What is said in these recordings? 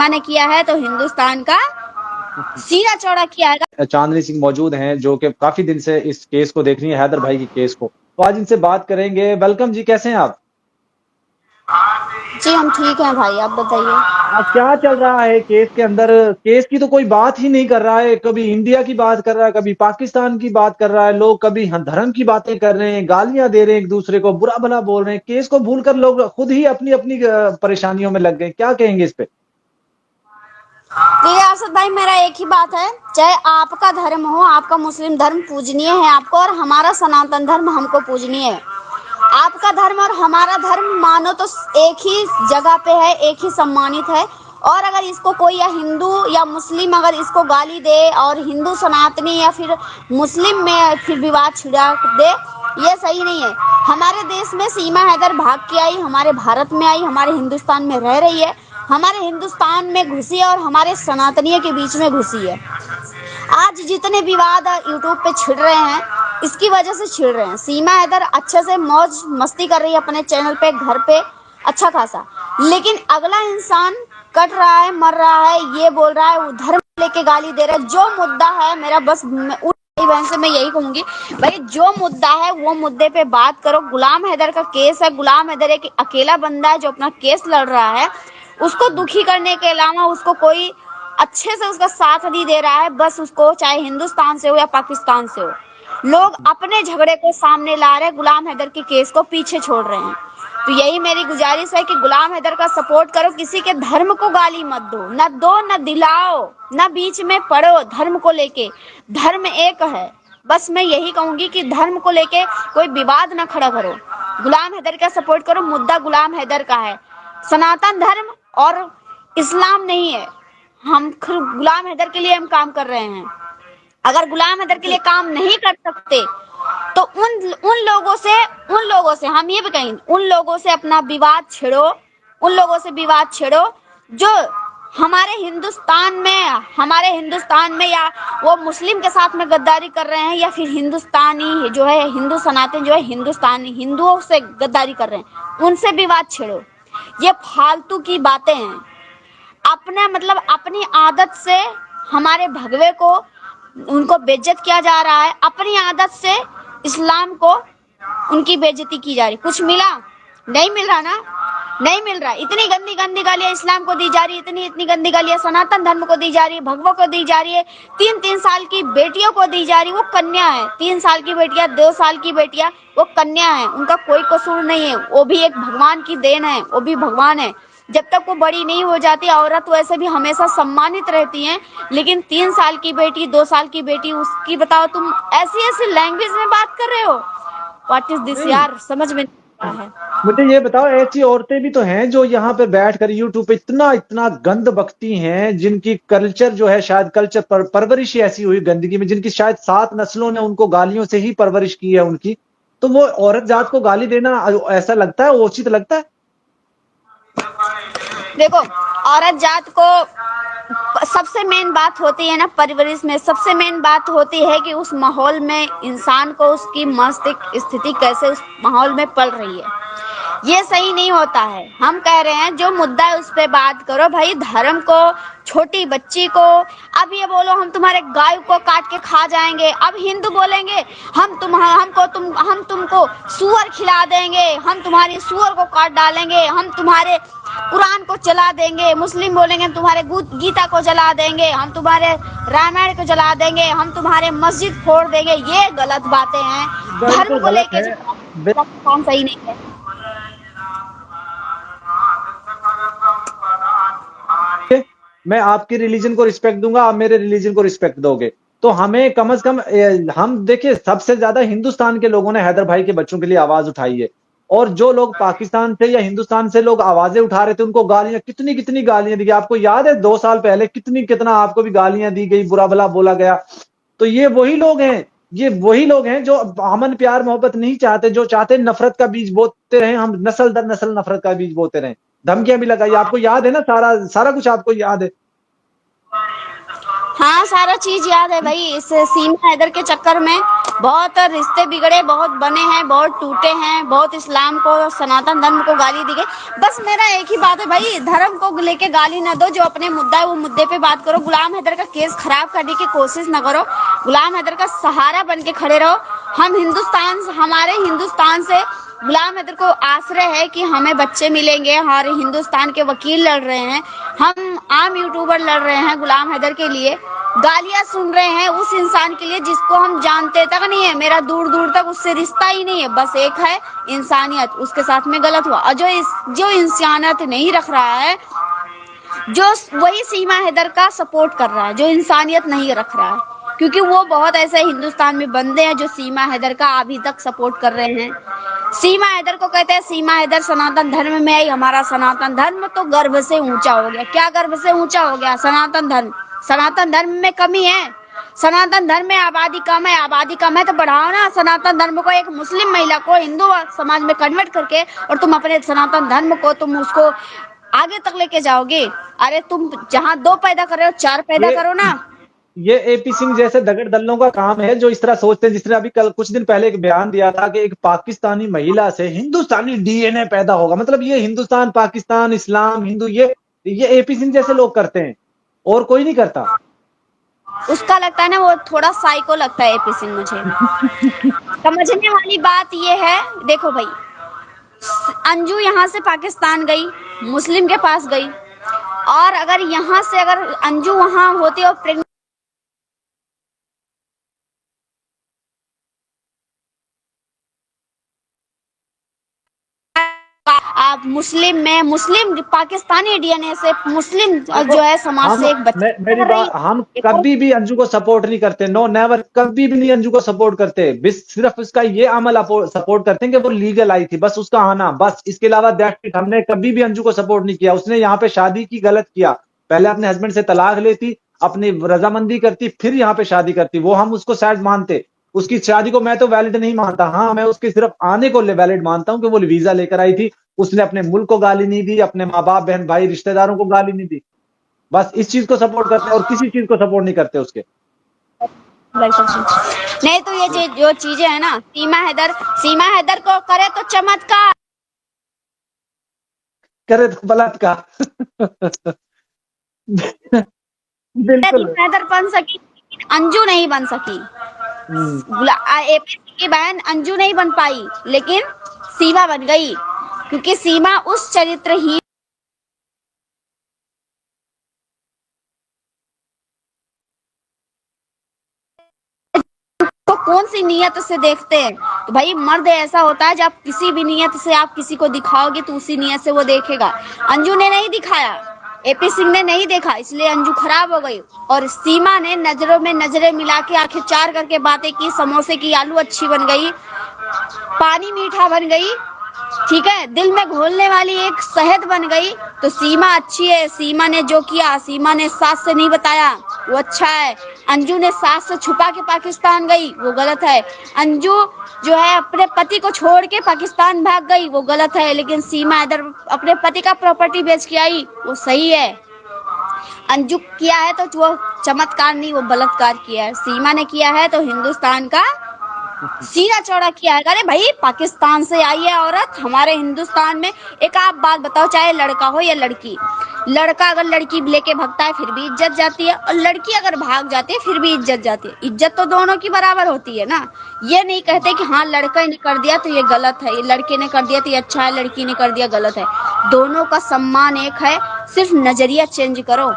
सीमा ने किया है तो हिंदुस्तान का सीना चौड़ा किया है। चांदनी सिंह मौजूद हैं जो कि काफी दिन से इस केस को देख रही है, हैदर भाई की केस को। तो आज इनसे बात करेंगे। वेलकम जी, कैसे हैं आप? जी हम ठीक हैं भाई, आप बताइए। क्या चल रहा है केस के अंदर? केस की तो कोई बात ही नहीं कर रहा है। कभी इंडिया की बात कर रहा है, कभी पाकिस्तान की बात कर रहा है, लोग कभी धर्म की बातें कर रहे हैं, गालियां दे रहे हैं, एक दूसरे को बुरा भला बोल रहे हैं। केस को भूलकर लोग खुद ही अपनी अपनी परेशानियों में लग गए। क्या कहेंगे इस पे? देखिए आसद भाई, मेरा एक ही बात है, चाहे आपका धर्म हो, आपका मुस्लिम धर्म पूजनीय है आपको, और हमारा सनातन धर्म हमको पूजनीय है। आपका धर्म और हमारा धर्म मानो तो एक ही जगह पे है, एक ही सम्मानित है। और अगर इसको कोई या हिंदू या मुस्लिम अगर इसको गाली दे और हिंदू सनातनी या फिर मुस्लिम में फिर विवाद छिड़ा दे, ये सही नहीं है। हमारे देश में सीमा हैदर भाग के आई, हमारे भारत में आई, हमारे हिंदुस्तान में रह रही है, हमारे हिंदुस्तान में घुसी है और हमारे सनातनियों के बीच में घुसी है। आज जितने विवाद यूट्यूब पे छिड़ रहे हैं, इसकी वजह से छिड़ रहे हैं। सीमा हैदर अच्छे से मौज मस्ती कर रही है अपने चैनल पे, घर पे अच्छा खासा, लेकिन अगला इंसान कट रहा है, मर रहा है, ये बोल रहा है, वो धर्म लेके गाली दे रहा है। जो मुद्दा है मेरा, बस बहन से मैं यही कहूंगी, भाई जो मुद्दा है वो मुद्दे पे बात करो। गुलाम हैदर का केस है, गुलाम हैदर एक अकेला बंदा है जो अपना केस लड़ रहा है। उसको दुखी करने के अलावा उसको कोई अच्छे से उसका साथ नहीं दे रहा है। बस उसको चाहे हिंदुस्तान से हो या पाकिस्तान से हो, लोग अपने झगड़े को सामने ला रहे हैं, गुलाम हैदर के केस को पीछे छोड़ रहे हैं। तो यही मेरी गुजारिश है कि गुलाम हैदर का सपोर्ट करो, किसी के धर्म को गाली मत दो न दिलाओ, न बीच में पड़ो धर्म को लेके। धर्म एक है, बस मैं यही कहूंगी कि धर्म को लेके कोई विवाद न खड़ा करो। गुलाम हैदर का सपोर्ट करो, मुद्दा गुलाम हैदर का है, सनातन धर्म और इस्लाम नहीं है। हम गुलाम हैदर के लिए हम काम कर रहे हैं। अगर गुलाम हैदर के लिए काम नहीं कर सकते तो उन लोगों से हम ये भी कहेंगे, उन लोगों से अपना विवाद छेड़ो, उन लोगों से विवाद छेड़ो जो हमारे हिंदुस्तान में या वो मुस्लिम के साथ में गद्दारी कर रहे हैं, या फिर हिंदुस्तानी जो है, हिंदू सनातन जो है, हिंदुस्तानी हिंदुओं से गद्दारी कर रहे हैं, उनसे विवाद छेड़ो। ये फालतू की बातें हैं। अपने मतलब अपनी आदत से हमारे भगवे को, उनको बेइज्जत किया जा रहा है, अपनी आदत से इस्लाम को उनकी बेइज्जती की जा रही। कुछ मिला? नहीं मिल रहा ना, नहीं मिल रहा। इतनी गंदी गंदी गालियां इस्लाम को दी जा रही है, इतनी गंदी गालियां सनातन धर्म को दी जा रही है, भगवों को दी जा रही है, 3-3 साल की बेटियों को दी जा रही है। वो कन्या है, 3 साल की बेटियां, 2 साल की बेटियां, वो कन्या है, उनका कोई कसूर नहीं है। वो भी एक भगवान की देन है, वो भी भगवान है। जब तक वो बड़ी नहीं हो जाती, औरत वैसे भी हमेशा सम्मानित रहती है, लेकिन 3 साल की बेटी, 2 साल की बेटी, उसकी बताओ तुम ऐसी ऐसी लैंग्वेज में बात कर रहे हो। व्हाट इज दिस यार, समझ में नहीं आ रहा है। मुझे ये बताओ, ऐसी औरतें भी तो हैं जो यहाँ पे बैठकर यूट्यूब पे इतना इतना गंद बकती हैं, जिनकी कल्चर जो है, शायद कल्चर परवरिश ही ऐसी हुई गंदगी में, जिनकी शायद 7 नस्लों ने उनको गालियों से ही परवरिश की है उनकी। तो वो औरत जात को गाली देना ऐसा लगता है उचित लगता है? देखो, औरत जात को सबसे मेन बात होती है ना, परवरिश में सबसे मेन बात होती है कि उस माहौल में इंसान को उसकी मानसिक स्थिति कैसे उस माहौल में पल रही है, ये सही नहीं होता है। हम कह रहे हैं जो मुद्दा है उस पे बात करो भाई। धर्म को, छोटी बच्ची को, अब ये बोलो हम तुम्हारे गाय को काट के खा जाएंगे, अब हिंदू बोलेंगे हम तुमको सुअर खिला देंगे, हम तुम्हारी सुअर को काट डालेंगे, हम तुम्हारे कुरान को जला देंगे। मुस्लिम बोलेंगे तुम्हारे गीता को जला देंगे, हम तुम्हारे रामायण को जला देंगे, हम तुम्हारे मस्जिद फोड़ देंगे। ये गलत बातें हैं। धर्म को लेके काम सही नहीं है। मैं आपके रिलीजन को रिस्पेक्ट दूंगा, आप मेरे रिलीजन को रिस्पेक्ट दोगे, तो हमें कम से कम हम देखिए, सबसे ज्यादा हिंदुस्तान के लोगों ने हैदर भाई के बच्चों के लिए आवाज उठाई है। और जो लोग पाकिस्तान से या हिंदुस्तान से लोग आवाजें उठा रहे थे, उनको गालियां, कितनी कितनी गालियां दी गई। आपको याद है 2 साल पहले कितना आपको भी गालियां दी गई, बुरा भला बोला गया। तो ये वही लोग हैं जो अमन प्यार मोहब्बत नहीं चाहते, जो चाहते नफरत का बीज बोते रहे, हम नस्ल दर नस्ल नफरत का बीज बोते रहे। धमकियां भी लगाई, आपको याद है ना, सारा कुछ आपको याद है। हाँ, सारा चीज याद है भाई। इस सीमा हैदर के चक्कर में बहुत रिश्ते बिगड़े, बहुत बने हैं, बहुत टूटे हैं, बहुत इस्लाम को, सनातन धर्म को गाली दी गई। बस मेरा एक ही बात है भाई, धर्म को लेके गाली ना दो, जो अपने मुद्दा है वो मुद्दे पे बात करो। गुलाम हैदर का केस खराब करने की कोशिश ना करो, गुलाम हैदर का सहारा बन के खड़े रहो। हम हमारे हिंदुस्तान से गुलाम हैदर को आश्रय है कि हमें बच्चे मिलेंगे, हमारे हिंदुस्तान के वकील लड़ रहे हैं, हम आम यूट्यूबर लड़ रहे हैं गुलाम हैदर के लिए, गालियां सुन रहे हैं उस इंसान के लिए जिसको हम जानते तक नहीं है, मेरा दूर दूर तक उससे रिश्ता ही नहीं है, बस एक है इंसानियत, उसके साथ में गलत हुआ। और जो इंसानियत नहीं रख रहा है, जो वही सीमा हैदर का सपोर्ट कर रहा है, जो इंसानियत नहीं रख रहा है, क्योंकि वो बहुत ऐसे हिंदुस्तान में बंदे हैं जो सीमा हैदर का अभी तक सपोर्ट कर रहे हैं। सीमा हैदर को कहते हैं सीमा हैदर सनातन धर्म में आई, हमारा सनातन धर्म तो गर्व से ऊंचा हो गया। क्या गर्व से ऊंचा हो गया? सनातन धर्म। सनातन धर्म में कमी है, सनातन धर्म में आबादी कम है, आबादी कम है तो बढ़ाओ ना सनातन धर्म को। एक मुस्लिम महिला को हिंदू समाज में कन्वर्ट करके और तुम अपने सनातन धर्म को तुम उसको आगे तक लेके जाओगे। अरे तुम जहाँ 2 पैदा कर रहे हो 4 पैदा करो ना। ये एपी सिंह जैसे दगड़ दल्लों का काम है जो इस तरह सोचते हैं। जिसने अभी कल कुछ दिन पहले एक बयान दिया था कि एक पाकिस्तानी महिला से हिंदुस्तानी डीएनए पैदा होगा। मतलब ये हिंदुस्तान, पाकिस्तान, इस्लाम, हिंदू, ये एपी सिंह जैसे लोग करते हैं और कोई नहीं करता। उसका लगता है ना, वो थोड़ा साइको लगता है एपी सिंह मुझे। समझने वाली बात ये है, देखो भाई, अंजू यहाँ से पाकिस्तान गई, मुस्लिम के पास गई, और अगर यहाँ से अगर अंजू वहां होती और प्रेग्नेंट, आप मुस्लिम पाकिस्तानी डीएनए से मुस्लिम जो है समाज से एक मेरी बात, हम कभी भी अंजू को सपोर्ट नहीं करते, नो नेवर, कभी भी नहीं अंजू को सपोर्ट करते। सिर्फ उसका ये अमल सपोर्ट करते हैं कि वो लीगल आई थी, बस उसका आना, बस। इसके अलावा दैट्स इट। हमने कभी भी अंजू को सपोर्ट नहीं किया। उसने यहाँ पे शादी की, गलत किया। पहले अपने हस्बैंड से तलाक लेती, अपनी रजामंदी करती, फिर यहाँ पे शादी करती, वो हम उसको शायद मानते। उसकी शादी को मैं तो वैलिड नहीं मानता। हाँ, मैं उसके सिर्फ आने को वैलिड मानता हूँ कि वो वीजा लेकर आई थी। उसने अपने मुल्क को गाली नहीं दी, अपने माँ बाप, बहन भाई, रिश्तेदारों को गाली नहीं दी। बस इस चीज को सपोर्ट करते हैं और किसी चीज को सपोर्ट नहीं करते उसके। नहीं तो ये जो चीजें है ना, सीमा हैदर को करे तो चमत्कार, करे तो बलात्कार। बिल्कुल। सीमा हैदर बन सकी, अंजू नहीं बन सकी। एपी की बहन अंजू नहीं बन पाई, लेकिन सीमा बन गई, क्योंकि सीमा उस चरित्रहीन को कौन सी नियत से देखते हैं। तो भाई मर्द ऐसा होता है, जब किसी भी नियत से आप किसी को दिखाओगे तो उसी नियत से वो देखेगा। अंजू ने नहीं दिखाया, एपी सिंह ने नहीं देखा, इसलिए अंजू खराब हो गई। और सीमा ने नजरों में नजरें मिला के आंखें चार करके बातें की, समोसे की आलू अच्छी बन गई, पानी मीठा बन गई, ठीक है, दिल में घोलने वाली एक शहद बन गई। तो सीमा अच्छी है। सीमा ने जो किया, सीमा ने सास से नहीं बताया, वो अच्छा है। अंजू ने सास से छुपा के पाकिस्तान गई, वो गलत है। अंजू जो है अपने पति को छोड़ के पाकिस्तान भाग गई, वो गलत है। लेकिन सीमा इधर अपने पति का प्रॉपर्टी बेच के आई, वो सही है। अंजू किया है तो वो चमत्कार नहीं, वो बलात्कार किया है। सीमा ने किया है तो हिंदुस्तान का सीना चौड़ा किया है। अरे भाई, पाकिस्तान से आई है औरत हमारे हिंदुस्तान में। एक आप बात बताओ, चाहे लड़का हो या लड़की, लड़का अगर लड़की लेके भागता है फिर भी इज्जत जाती है, और लड़की अगर भाग जाती है फिर भी इज्जत जाती है। इज्जत तो दोनों की बराबर होती है ना। ये नहीं कहते कि हाँ लड़का ने कर दिया तो ये गलत है, ये लड़के ने कर दिया तो ये अच्छा है, लड़की ने कर दिया गलत है। दोनों का सम्मान एक है, सिर्फ नजरिया चेंज करो।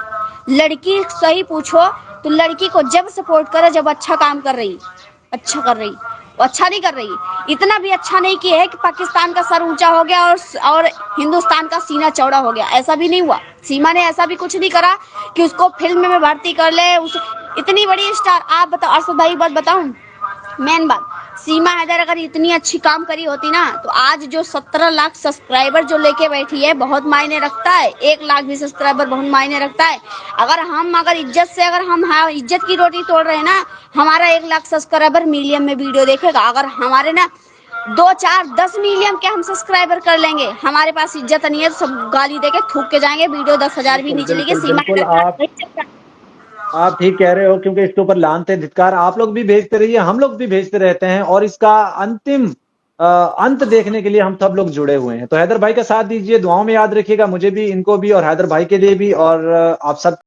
लड़की सही पूछो तो लड़की को जब सपोर्ट करे जब अच्छा काम कर रही, अच्छा कर रही, वो अच्छा नहीं कर रही। इतना भी अच्छा नहीं किया है कि पाकिस्तान का सर ऊंचा हो गया और हिंदुस्तान का सीना चौड़ा हो गया, ऐसा भी नहीं हुआ। सीमा ने ऐसा भी कुछ नहीं करा कि उसको फिल्म में भर्ती कर ले। इतनी बड़ी स्टार, आप बताओ अर्शद भाई, बात बताऊं, मेन बात, सीमा हैदर अगर इतनी अच्छी काम करी होती ना तो आज जो 17 लाख सब्सक्राइबर जो लेके बैठी है बहुत मायने रखता है। 1 लाख भी सब्सक्राइबर बहुत मायने रखता है। अगर इज्जत से अगर हम इज्जत की रोटी तोड़ रहे हैं ना, हमारा 1 लाख सब्सक्राइबर मिलियन में वीडियो देखेगा। अगर हमारे ना 2, 4, 10 मिलियन के हम सब्सक्राइबर कर लेंगे, हमारे पास इज्जत नहीं है तो सब गाली देके थूक के जाएंगे, वीडियो 10,000 भी नहीं चलेगी। सीमा आप ठीक कह रहे हो, क्योंकि इसके ऊपर लानते धिक्कार आप लोग भी भेजते रहिए, हम लोग भी भेजते रहते हैं, और इसका अंतिम अंत देखने के लिए हम सब लोग जुड़े हुए हैं। तो हैदर भाई का साथ दीजिए, दुआओं में याद रखिएगा, मुझे भी, इनको भी, और हैदर भाई के लिए भी, और आप सब